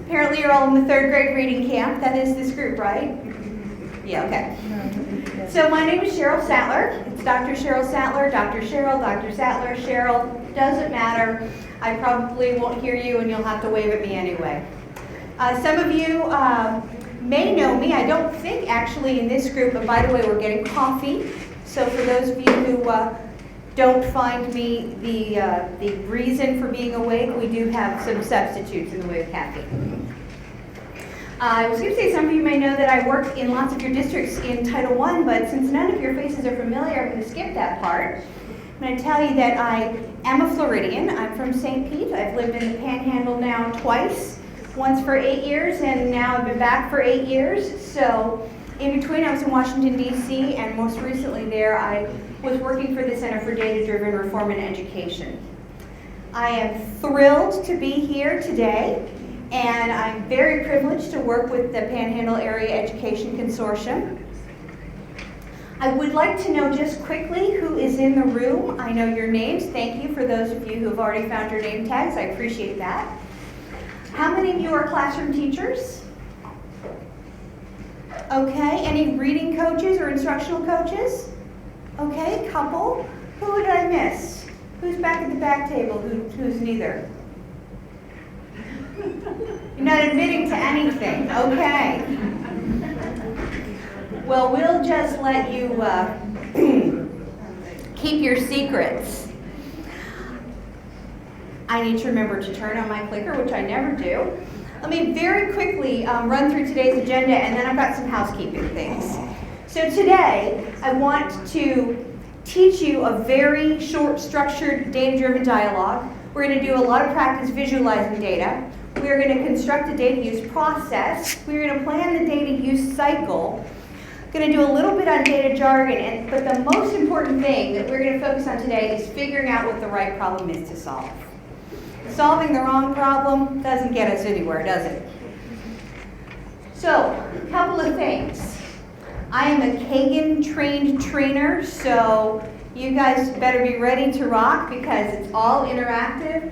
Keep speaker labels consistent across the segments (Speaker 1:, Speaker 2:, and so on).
Speaker 1: Apparently you're all in the third grade reading camp. That is this group, right? Yeah, okay. So my name is Cheryl Sattler. It's Dr. Cheryl Sattler, Dr. Cheryl, Dr. Sattler, Cheryl. Doesn't matter. I probably won't hear you and you'll have to wave at me anyway. Some of you may know me. I don't think actually in this group, but by the way, we're getting coffee. So for those of you who don't find me the reason for being awake, we do have some substitutes in the way of caffeine. I was going to say some of you may know that I work in lots of your districts in Title I, but since none of your faces are familiar, I'm going to skip that part. I'm going to tell you that I am a Floridian. I'm from St. Pete. I've lived in the Panhandle now twice, once for 8 years, and now I've been back for 8 years. So in between, I was in Washington, D.C., and most recently there, I was working for the Center for Data-Driven Reform and Education. I am thrilled to be here today, and I'm very privileged to work with the Panhandle Area Education Consortium. I would like to know just quickly who is in the room. I know your names. Thank you for those of you who have already found your name tags. I appreciate that. How many of you are classroom teachers? Okay, any reading coaches or instructional coaches? Okay, couple. Who did I miss? Who's back at the back table? Who's neither? You're not admitting to anything. Okay. Well, we'll just let you keep your secrets. I need to remember to turn on my clicker, which I never do. Let me very quickly run through today's agenda, and then I've got some housekeeping things. So today, I want to teach you a very short, structured, data-driven dialogue. We're going to do a lot of practice visualizing data. We're going to construct a data use process. We're going to plan the data use cycle. Going to do a little bit on data jargon, but the most important thing that we're going to focus on today is figuring out what the right problem is to solve. Solving the wrong problem doesn't get us anywhere, does it? So, a couple of things. I am a Kagan-trained trainer, so you guys better be ready to rock because it's all interactive.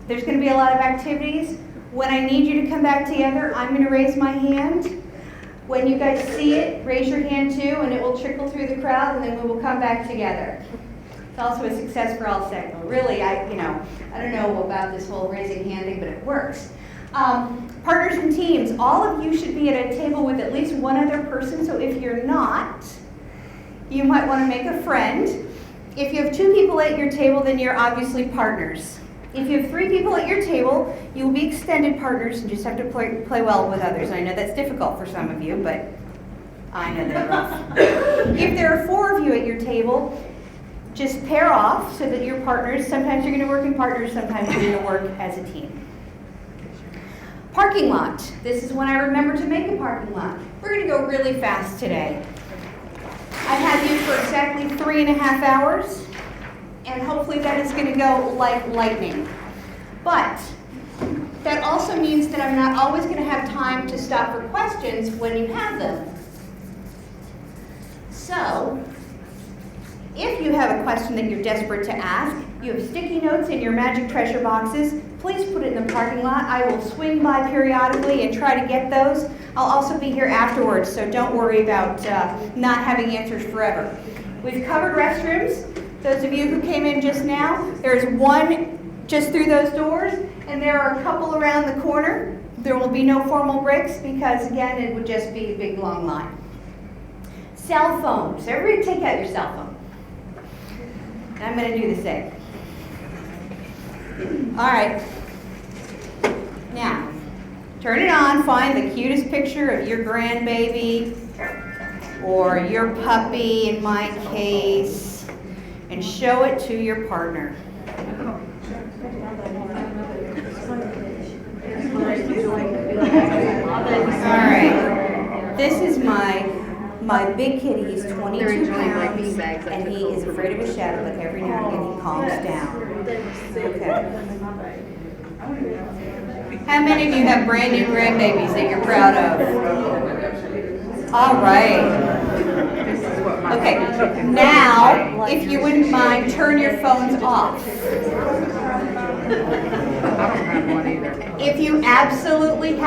Speaker 1: There's going to be a lot of activities. When I need you to come back together, I'm going to raise my hand. When you guys see it, raise your hand too, and it will trickle through the crowd, and then we will come back together. It's also a success for all signal. Really, I don't know about this whole raising hand thing, but it works. Partners and teams, all of you should be at a table with at least one other person, so if you're not, you might want to make a friend. If you have 2 people at your table, then you're obviously partners. If you have 3 people at your table, you will be extended partners and just have to play well with others. I know that's difficult for some of you, but I know they're rough. If there are 4 of you at your table, just pair off so that you're partners. Sometimes you're going to work in partners, sometimes you're going to work as a team. Parking lot. This is when I remember to make a parking lot. We're going to go really fast today. I have you for exactly 3.5 hours, and hopefully that is going to go like lightning. But that also means that I'm not always going to have time to stop for questions when you have them. So, if you have a question that you're desperate to ask, you have sticky notes in your magic treasure boxes, please put it in the parking lot. I will swing by periodically and try to get those. I'll also be here afterwards, so don't worry about not having answers forever. We've covered restrooms. Those of you who came in just now, there's one just through those doors, and there are a couple around the corner. There will be no formal breaks because, again, it would just be a big, long line. Cell phones. Everybody take out your cell phone. I'm going to do the same. All right. Now, turn it on. Find the cutest picture of your grandbaby or your puppy, in my case, and show it to your partner. All right. This is my big kitty. He's 22 pounds, and he is afraid of a shadow, but every now and again he calms down. Okay. How many of you have brand new grandbabies that you're proud of? All right. Okay. Now, if you wouldn't mind, turn your phones off.
Speaker 2: I don't have one either.
Speaker 1: If you absolutely have